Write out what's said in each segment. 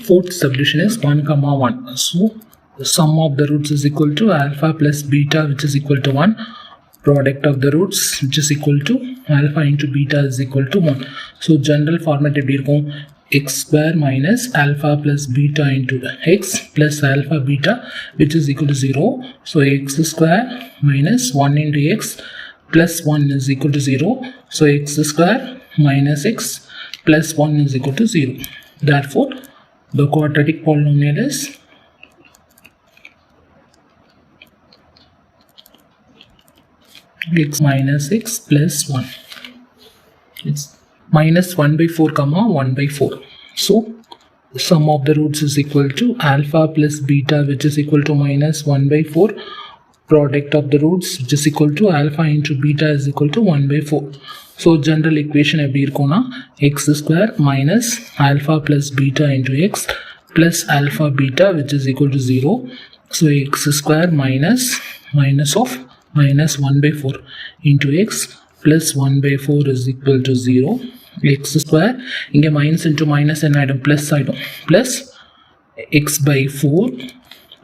Fourth subdivision is 1 comma 1. So the sum of the roots is equal to alpha plus beta, which is equal to 1. Product of the roots, which is equal to alpha into beta, is equal to 1. So general format எப்படி இருக்கும்? X square minus alpha plus beta into x plus alpha beta, which is equal to 0. So x square minus 1 into x plus 1 is equal to 0. So x square minus x plus 1 is equal to 0. Therefore, the quadratic polynomial is x minus x plus 1. It's minus 1 by 4 comma 1 by 4. So the sum of the roots is equal to alpha plus beta, which is equal to minus 1 by 4. Product of the roots, which is equal to alpha into beta, is equal to 1 by 4. So general equation எப்படி இருக்கும்னா x square minus alpha plus beta into x plus alpha beta, which is equal to 0. So x square minus of minus 1 by 4 into x plus 1 by 4 is equal to 0. X square inge minus into minus and item plus item plus x by 4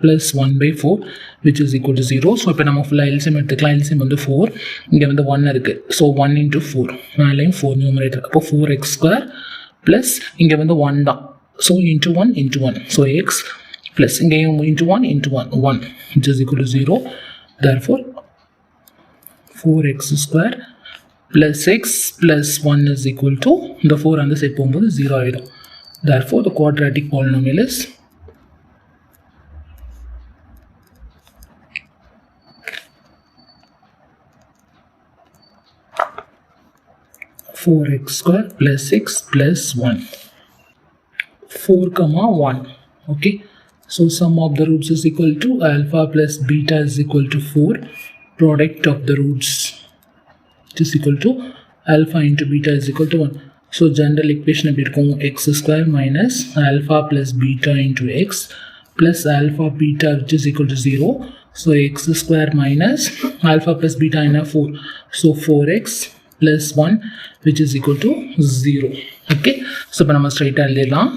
plus 1 by 4, which is equal to 0. So இப்போ நம்ம ஃபுல்லாக LCM எடுத்துக்கலாம். LCM வந்து 4, இங்கே வந்து 1 இருக்குது. So 1 into 4, மேலேயும் 4 numerator. அப்போ 4x square ப்ளஸ் இங்கே வந்து 1 தான். So into 1 into 1. So x plus இங்கேயும் into 1 into 1, 1, which is equal to 0. Therefore 4x square plus x plus 1 is equal to, the 4 on the side போகும்போது 0 ஆகிடும். Therefore the quadratic polynomial is 4x square plus x plus 1. 4 comma 1. Okay, so sum of the roots is equal to alpha plus beta is equal to 4. Product of the roots is equal to alpha into beta is equal to 1. So general equation எப்படி இருக்கும்? x square minus alpha plus beta into x plus alpha beta, which is equal to 0. So x square minus alpha plus beta in 4. So 4x plus 1, which is equal to 0. Okay, so இப்போ நம்ம straight எழுதிடலாம்.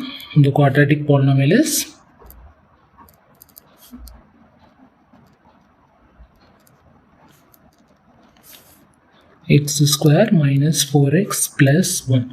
The quadratic polynomial is x square minus 4x plus 1.